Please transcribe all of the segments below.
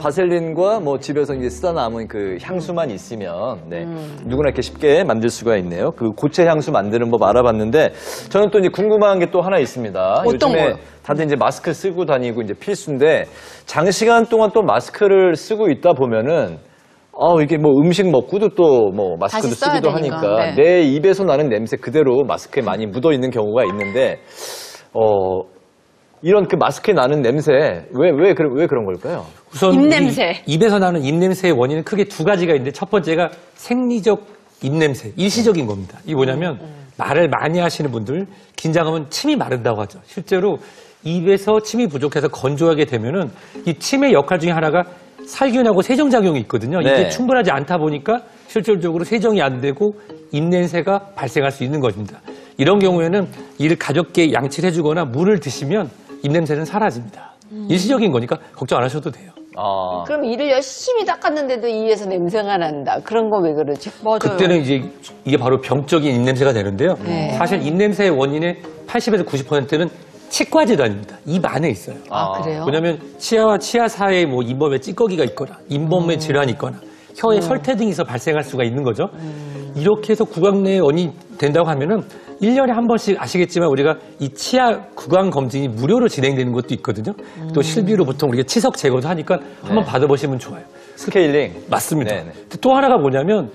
바셀린과 뭐 집에서 이제 쓰다 남은 그 향수만 있으면 누구나 이렇게 쉽게 만들 수가 있네요. 그 고체 향수 만드는 법 알아봤는데 저는 또 이제 궁금한 게 또 하나 있습니다. 어떤 요즘에 거요? 다들 이제 마스크 쓰고 다니고 이제 필수인데 장시간 동안 또 마스크를 쓰고 있다 보면은 이게 뭐 음식 먹고도 또 뭐 마스크도 다시 써야 쓰기도 되니까. 하니까 네. 내 입에서 나는 냄새 그대로 마스크에 많이 묻어 있는 경우가 있는데 이런 그 마스크에 나는 냄새 왜 그런 걸까요? 우선 입냄새. 입에서 나는 입냄새의 원인은 크게 두 가지가 있는데 첫 번째가 생리적 입냄새, 일시적인 겁니다. 이게 뭐냐면 말을 많이 하시는 분들 긴장하면 침이 마른다고 하죠. 실제로 입에서 침이 부족해서 건조하게 되면은 이 침의 역할 중에 하나가 살균하고 세정작용이 있거든요. 이게 네. 충분하지 않다 보니까 실질적으로 세정이 안 되고 입냄새가 발생할 수 있는 것입니다. 이런 경우에는 이를 가볍게 양치를 해주거나 물을 드시면 입냄새는 사라집니다. 일시적인 거니까 걱정 안 하셔도 돼요. 그럼 이를 열심히 닦았는데도 이에서 냄새가 난다. 그런 거 왜 그러지? 맞아요. 그때는 이제 이게 바로 병적인 입냄새가 되는데요. 네. 사실 입냄새의 원인의 80에서 90%는 치과 질환입니다. 입 안에 있어요. 그래요? 왜냐하면 치아와 치아 사이에 뭐 잇몸에 찌꺼기가 있거나 잇몸에 질환이 있거나 혀에 설태 등이 있어 발생할 수가 있는 거죠. 이렇게 해서 구강 내에 원인이 된다고 하면은 1년에 한 번씩 아시겠지만 우리가 이 치아 구강 검진이 무료로 진행되는 것도 있거든요. 또 실비로 보통 우리가 치석 제거도 하니까 한번 받아보시면 좋아요. 스케일링. 맞습니다. 네네. 또 하나가 뭐냐면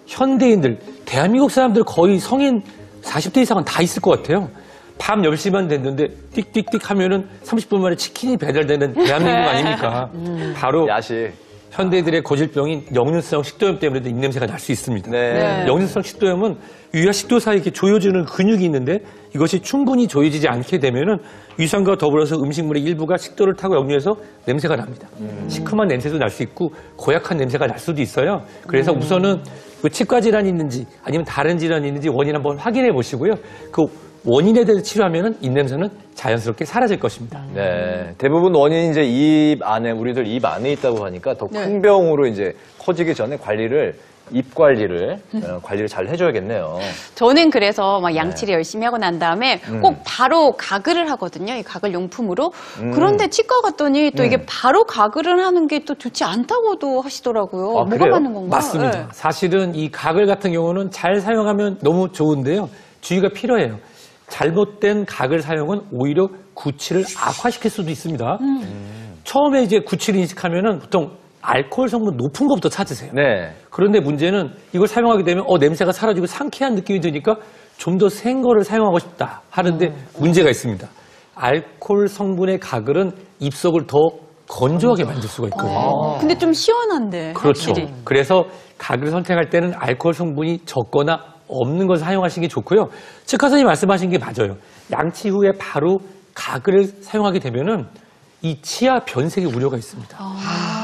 현대인들, 대한민국 사람들 거의 성인 40대 이상은 다 있을 것 같아요. 밤 10시만 됐는데 띡띡띡 하면은 30분 만에 치킨이 배달되는 대한민국 아닙니까? 바로 야식. 현대인들의 고질병인 역류성 식도염 때문에도 입냄새가 날 수 있습니다. 네. 역류성 식도염은 위와 식도 사이에 이렇게 조여지는 근육이 있는데 이것이 충분히 조여지지 않게 되면은 위산과 더불어서 음식물의 일부가 식도를 타고 역류해서 냄새가 납니다. 시큼한 냄새도 날 수 있고 고약한 냄새가 날 수도 있어요. 그래서 우선은 그 치과 질환이 있는지 아니면 다른 질환이 있는지 원인 한번 확인해 보시고요. 그 원인에 대해서 치료하면은 입냄새는 자연스럽게 사라질 것입니다. 네. 대부분 원인이 이제 입 안에, 우리들 입 안에 있다고 하니까 더 큰 병으로 이제 커지기 전에 입 관리를 잘 해줘야겠네요. 저는 그래서 막 양치를 열심히 하고 난 다음에 꼭 바로 가글을 하거든요. 이 가글 용품으로. 그런데 치과 갔더니 또 이게 바로 가글을 하는 게 또 좋지 않다고도 하시더라고요. 뭐가 그래요? 맞는 건가요? 맞습니다. 네. 사실은 이 가글 같은 경우는 잘 사용하면 너무 좋은데요. 주의가 필요해요. 잘못된 가글 사용은 오히려 구취를 악화시킬 수도 있습니다. 처음에 이제 구취를 인식하면은 보통 알코올 성분 높은 것부터 찾으세요. 네. 그런데 문제는 이걸 사용하게 되면 냄새가 사라지고 상쾌한 느낌이 드니까 좀 더 센 거를 사용하고 싶다 하는데 문제가 있습니다. 알코올 성분의 가글은 입속을 더 건조하게 만들 수가 있거든요. 근데 좀 시원한데. 그렇죠. 확실히. 그래서 가글을 선택할 때는 알코올 성분이 적거나 없는 것을 사용하시는 게 좋고요. 치과 선생님이 말씀하신 게 맞아요. 양치 후에 바로 가글을 사용하게 되면은 이 치아 변색의 우려가 있습니다.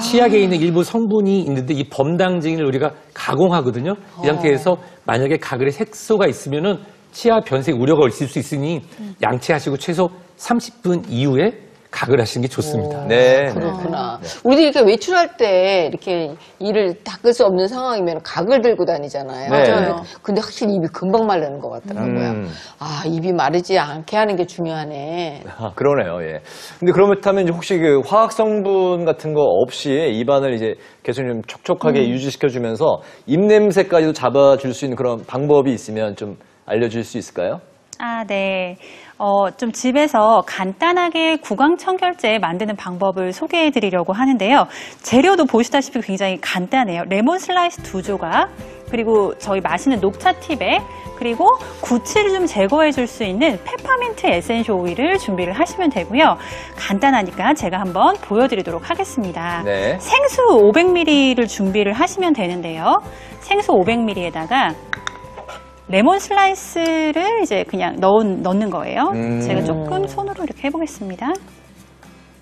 치약에 있는 일부 성분이 있는데 이 범당증을 우리가 가공하거든요. 이 상태에서 만약에 가글에 색소가 있으면은 치아 변색 우려가 있을 수 있으니 양치하시고 최소 30분 이후에 가글 하시는 게 좋습니다. 네. 그렇구나. 우리도 이렇게 외출할 때 이렇게 이를 닦을 수 없는 상황이면 각을 들고 다니잖아요. 네. 맞아요. 근데 확실히 입이 금방 마르는 것 같더라고요. 입이 마르지 않게 하는 게 중요하네. 그러네요. 예. 근데 그렇다면 이제 혹시 그 화학 성분 같은 거 없이 입안을 이제 계속 좀 촉촉하게 유지시켜주면서 입냄새까지도 잡아줄 수 있는 그런 방법이 있으면 좀 알려줄 수 있을까요? 네. 좀 집에서 간단하게 구강 청결제 만드는 방법을 소개해 드리려고 하는데요. 재료도 보시다시피 굉장히 간단해요. 레몬 슬라이스 2조각, 그리고 저희 마시는 녹차 티백, 그리고 구취를 좀 제거해 줄 수 있는 페퍼민트 에센셜 오일을 준비를 하시면 되고요. 간단하니까 제가 한번 보여드리도록 하겠습니다. 네. 생수 500ml를 준비를 하시면 되는데요. 생수 500ml에다가 레몬 슬라이스를 이제 그냥 넣는 거예요. 제가 조금 손으로 이렇게 해보겠습니다.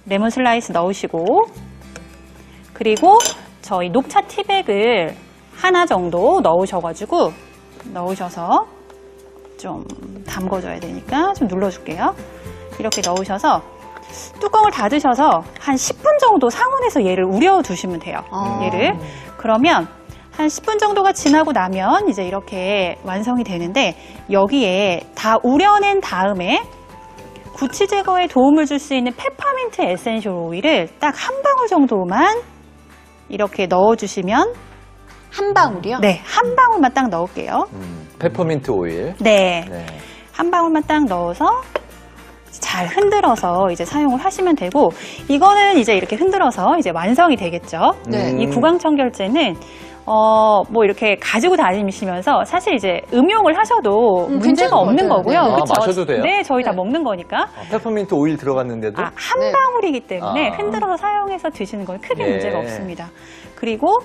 레몬 슬라이스 넣으시고, 그리고 저희 녹차 티백을 하나 정도 넣으셔서 좀 담궈줘야 되니까 좀 눌러줄게요. 이렇게 넣으셔서 뚜껑을 닫으셔서 한 10분 정도 상온에서 얘를 우려두시면 돼요. 얘를. 그러면 한 10분 정도가 지나고 나면 이제 이렇게 완성이 되는데, 여기에 다 우려낸 다음에 구취 제거에 도움을 줄 수 있는 페퍼민트 에센셜 오일을 딱 한 방울 정도만 이렇게 넣어주시면 한 방울이요? 네, 한 방울만 딱 넣을게요. 페퍼민트 오일. 네. 네. 한 방울만 딱 넣어서 잘 흔들어서 이제 사용을 하시면 되고, 이거는 이제 이렇게 흔들어서 이제 완성이 되겠죠. 네. 이 구강청결제는 뭐 이렇게 가지고 다니시면서 사실 이제 음용을 하셔도 문제가 괜찮은 것 없는 같아요. 거고요. 네. 그쵸? 마셔도 돼요? 네, 저희 다 네. 먹는 거니까. 페퍼민트 오일 들어갔는데도 한 네. 방울이기 때문에 아. 흔들어서 사용해서 드시는 건 크게 예. 문제가 없습니다. 그리고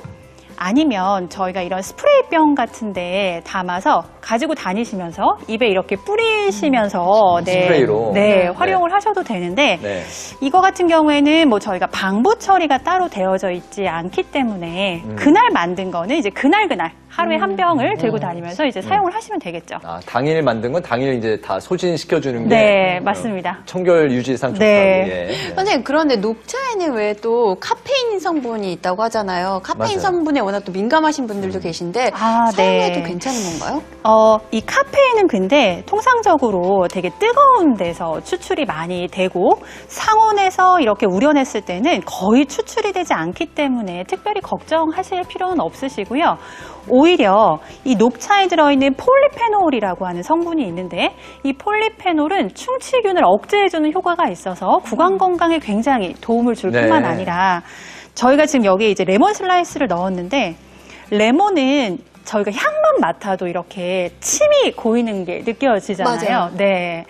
아니면 저희가 이런 스프레이병 같은데 담아서 가지고 다니시면서 입에 이렇게 뿌리시면서 스프레이로. 네, 네. 활용을 하셔도 되는데 네. 이거 같은 경우에는 뭐 저희가 방부 처리가 따로 되어져 있지 않기 때문에 그날 만든 거는 이제 그날 하루에 한 병을 들고 다니면서 이제 사용을 하시면 되겠죠. 당일 만든 건 당일 이제 다 소진시켜주는 게 네, 맞습니다. 청결 유지상 좋다고. 네. 예. 네. 선생님, 그런데 녹차에는 왜 또 카페인 성분이 있다고 하잖아요. 카페인 맞아요. 성분에 워낙 또 민감하신 분들도 계신데 아, 사용해도 네. 괜찮은 건가요? 이 카페인은 근데 통상적으로 되게 뜨거운 데서 추출이 많이 되고 상온에서 이렇게 우려냈을 때는 거의 추출이 되지 않기 때문에 특별히 걱정하실 필요는 없으시고요. 오히려 이 녹차에 들어있는 폴리페놀이라고 하는 성분이 있는데 이 폴리페놀은 충치균을 억제해주는 효과가 있어서 구강 건강에 굉장히 도움을 줄 네. 뿐만 아니라 저희가 지금 여기에 이제 레몬 슬라이스를 넣었는데 레몬은 저희가 향만 맡아도 이렇게 침이 고이는 게 느껴지잖아요. 맞아요. 네.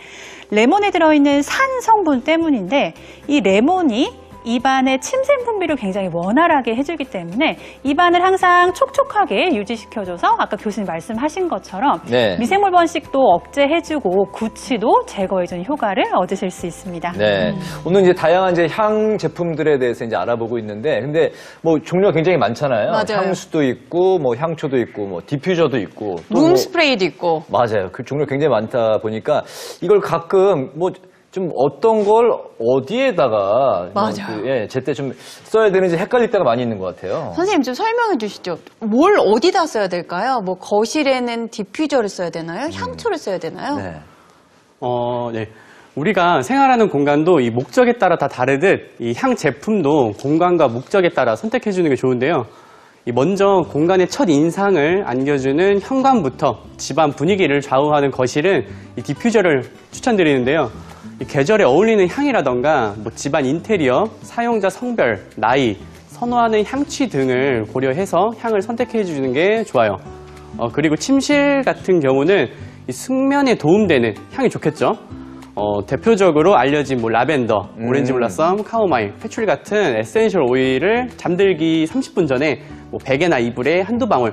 레몬에 들어있는 산 성분 때문인데 이 레몬이 입안의 침샘 분비를 굉장히 원활하게 해주기 때문에 입안을 항상 촉촉하게 유지시켜줘서 아까 교수님 말씀하신 것처럼 네. 미생물 번식도 억제해주고 구취도 제거해주는 효과를 얻으실 수 있습니다. 네. 오늘 이제 다양한 이제 향 제품들에 대해서 이제 알아보고 있는데, 근데 뭐 종류가 굉장히 많잖아요. 맞아요. 향수도 있고, 뭐 향초도 있고, 뭐 디퓨저도 있고. 또 룸 뭐- 스프레이도 있고. 맞아요. 그 종류가 굉장히 많다 보니까 이걸 가끔 뭐 좀 어떤 걸 어디에다가 맞아요. 제때 좀 써야 되는지 헷갈릴 때가 많이 있는 것 같아요. 선생님 좀 설명해 주시죠. 뭘 어디다 써야 될까요? 뭐 거실에는 디퓨저를 써야 되나요? 향초를 써야 되나요? 네. 네. 우리가 생활하는 공간도 이 목적에 따라 다 다르듯 이 향 제품도 공간과 목적에 따라 선택해 주는 게 좋은데요. 먼저 공간의 첫 인상을 안겨주는 현관부터 집안 분위기를 좌우하는 거실은 이 디퓨저를 추천드리는데요. 이 계절에 어울리는 향이라던가 뭐 집안 인테리어, 사용자 성별, 나이, 선호하는 향취 등을 고려해서 향을 선택해 주는 게 좋아요. 그리고 침실 같은 경우는 이 숙면에 도움되는 향이 좋겠죠. 대표적으로 알려진 뭐 라벤더, 오렌지 블라썸, 카모마일, 패츄리 같은 에센셜 오일을 잠들기 30분 전에 뭐 베개나 이불에 한두 방울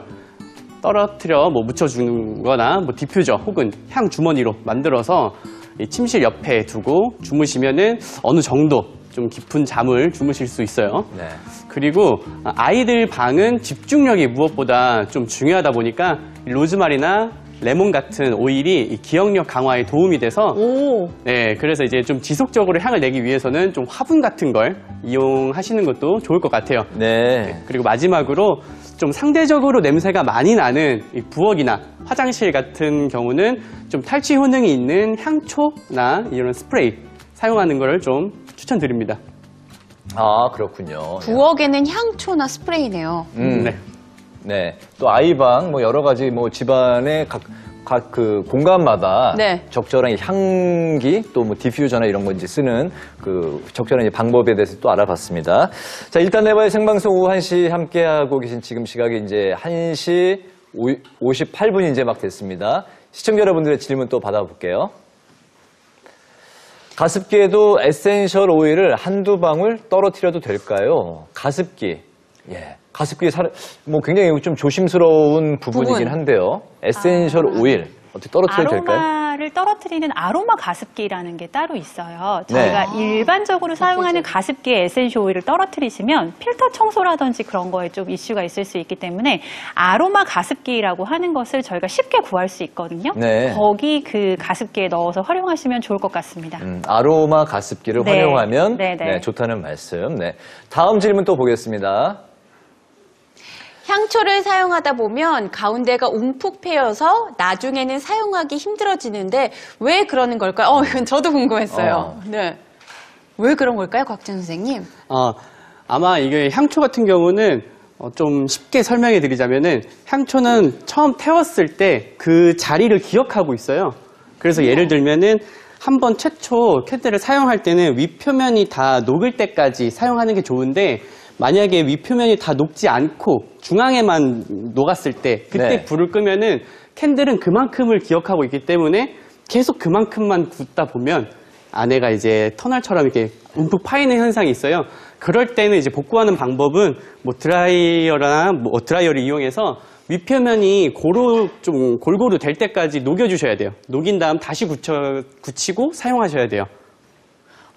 떨어뜨려 뭐 묻혀주는 거나 뭐 디퓨저 혹은 향 주머니로 만들어서 이 침실 옆에 두고 주무시면은 어느 정도 좀 깊은 잠을 주무실 수 있어요. 네. 그리고 아이들 방은 집중력이 무엇보다 좀 중요하다 보니까 이 로즈마리나 레몬 같은 오일이 이 기억력 강화에 도움이 돼서 네, 그래서 이제 좀 지속적으로 향을 내기 위해서는 좀 화분 같은 걸 이용하시는 것도 좋을 것 같아요. 네. 그리고 마지막으로 좀 상대적으로 냄새가 많이 나는 이 부엌이나 화장실 같은 경우는 좀 탈취 효능이 있는 향초나 이런 스프레이 사용하는 걸 좀 추천드립니다. 아, 그렇군요. 부엌에는 향초나 스프레이네요. 네. 네. 또 아이방 뭐 여러 가지 뭐 집안의 각 그 공간마다 네. 적절한 향기 또 뭐 디퓨저나 이런 거 이제 쓰는 그 적절한 이제 방법에 대해서 또 알아봤습니다. 자, 일단 내봐의 생방송 오후 1시 함께하고 계신 지금 시각이 이제 1시 58분이 이제 막 됐습니다. 시청자 여러분들의 질문 또 받아볼게요. 가습기에도 에센셜 오일을 한두 방울 떨어뜨려도 될까요? 가습기. 예. 가습기 뭐 굉장히 좀 조심스러운 부분이긴 한데요. 에센셜 오일 어떻게 떨어뜨려도 될까요? 아로마를 떨어뜨리는 아로마 가습기라는 게 따로 있어요. 저희가 일반적으로 사용하는 가습기에 에센셜 오일을 떨어뜨리시면 필터 청소라든지 그런 거에 좀 이슈가 있을 수 있기 때문에 아로마 가습기라고 하는 것을 저희가 쉽게 구할 수 있거든요. 네. 거기 그 가습기에 넣어서 활용하시면 좋을 것 같습니다. 아로마 가습기를 네. 활용하면 네, 네. 네, 좋다는 말씀. 네. 다음 질문 또 보겠습니다. 향초를 사용하다 보면 가운데가 움푹 패여서 나중에는 사용하기 힘들어지는데 왜 그러는 걸까요? 이건 저도 궁금했어요. 네. 왜 그런 걸까요, 곽준 선생님? 아마 이게 향초 같은 경우는 좀 쉽게 설명해 드리자면은 향초는 처음 태웠을 때 그 자리를 기억하고 있어요. 그래서 예를 들면은 한번 최초 캔들을 사용할 때는 윗표면이 다 녹을 때까지 사용하는 게 좋은데 만약에 윗표면이 다 녹지 않고 중앙에만 녹았을 때 그때 네. 불을 끄면은 캔들은 그만큼을 기억하고 있기 때문에 계속 그만큼만 굽다 보면 안에가 이제 터널처럼 이렇게 움푹 파이는 현상이 있어요. 그럴 때는 이제 복구하는 방법은 뭐 드라이어나 뭐 드라이어를 이용해서 윗표면이 좀 골고루 될 때까지 녹여주셔야 돼요. 녹인 다음 다시 굳히고 사용하셔야 돼요.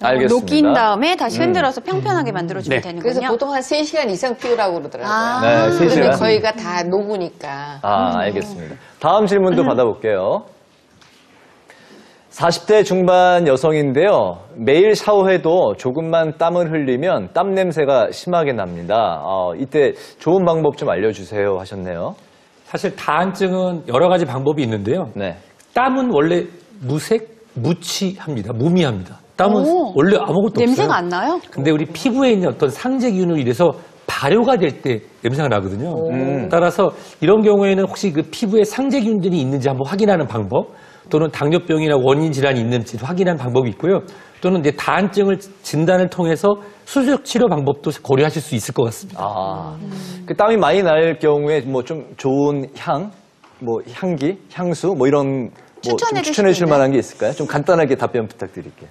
알겠습니다. 녹인 다음에 다시 흔들어서 평평하게 만들어주면 네. 되는군요. 그래서 보통 한 3시간 이상 피우라고 그러더라고요. 아. 네, 3시간. 근데 저희가 다 녹으니까. 알겠습니다. 다음 질문도 받아볼게요. 40대 중반 여성인데요. 매일 샤워해도 조금만 땀을 흘리면 땀 냄새가 심하게 납니다. 이때 좋은 방법 좀 알려주세요 하셨네요. 사실 다한증은 여러 가지 방법이 있는데요. 네. 땀은 원래 무취합니다. 무미합니다. 땀은 오. 원래 아무것도 냄새가 없어요. 안 나요? 근데 우리 피부에 있는 어떤 상재균으로 인해서 발효가 될 때 냄새가 나거든요. 따라서 이런 경우에는 혹시 그 피부에 상재균들이 있는지 한번 확인하는 방법, 또는 당뇨병이나 원인 질환이 있는지 확인하는 방법이 있고요. 또는 이제 다한증을 진단을 통해서 수술 치료 방법도 고려하실 수 있을 것 같습니다. 그 땀이 많이 날 경우에 뭐 좀 좋은 향, 뭐 향기, 향수, 뭐 이런 뭐 추천해 좀 추천해 줄 주실 수 만한 게 있을까요? 좀 간단하게 답변 부탁드릴게요.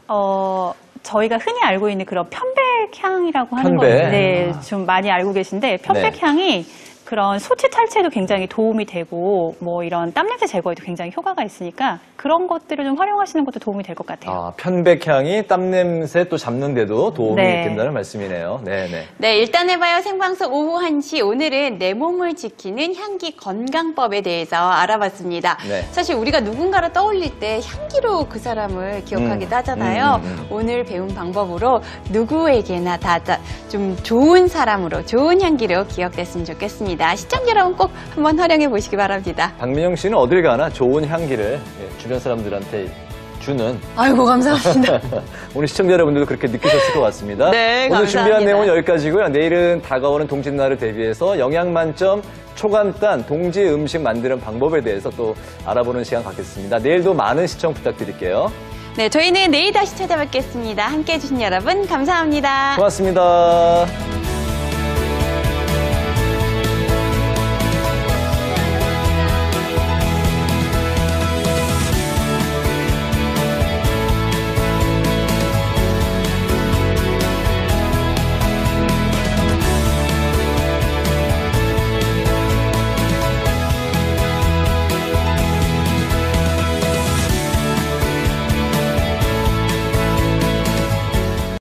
저희가 흔히 알고 있는 그런 편백향이라고 하는 편백. 거, 네, 좀 많이 알고 계신데 편백향이 그런 소치 탈취에도 굉장히 도움이 되고 뭐 이런 땀냄새 제거에도 굉장히 효과가 있으니까 그런 것들을 좀 활용하시는 것도 도움이 될 것 같아요. 편백향이 땀 냄새 또 잡는데도 도움이 네. 된다는 말씀이네요. 네네. 네, 일단 해봐요. 생방송 오후 1시. 오늘은 내 몸을 지키는 향기 건강법에 대해서 알아봤습니다. 네. 사실 우리가 누군가를 떠올릴 때 향기로 그 사람을 기억하기도 하잖아요. 오늘 배운 방법으로 누구에게나 다 좀 좋은 사람으로, 좋은 향기로 기억됐으면 좋겠습니다. 시청자 여러분 꼭 한번 활용해 보시기 바랍니다. 박민영 씨는 어딜 가나 좋은 향기를 주변 사람들한테 주는 아이고, 감사합니다. 오늘 시청자 여러분들도 그렇게 느끼셨을 것 같습니다. 네, 오늘 준비한 감사합니다. 내용은 여기까지고요. 내일은 다가오는 동짓날을 대비해서 영양 만점 초간단 동지 음식 만드는 방법에 대해서 또 알아보는 시간 갖겠습니다. 내일도 많은 시청 부탁드릴게요. 네, 저희는 내일 다시 찾아뵙겠습니다. 함께해 주신 여러분 감사합니다. 고맙습니다.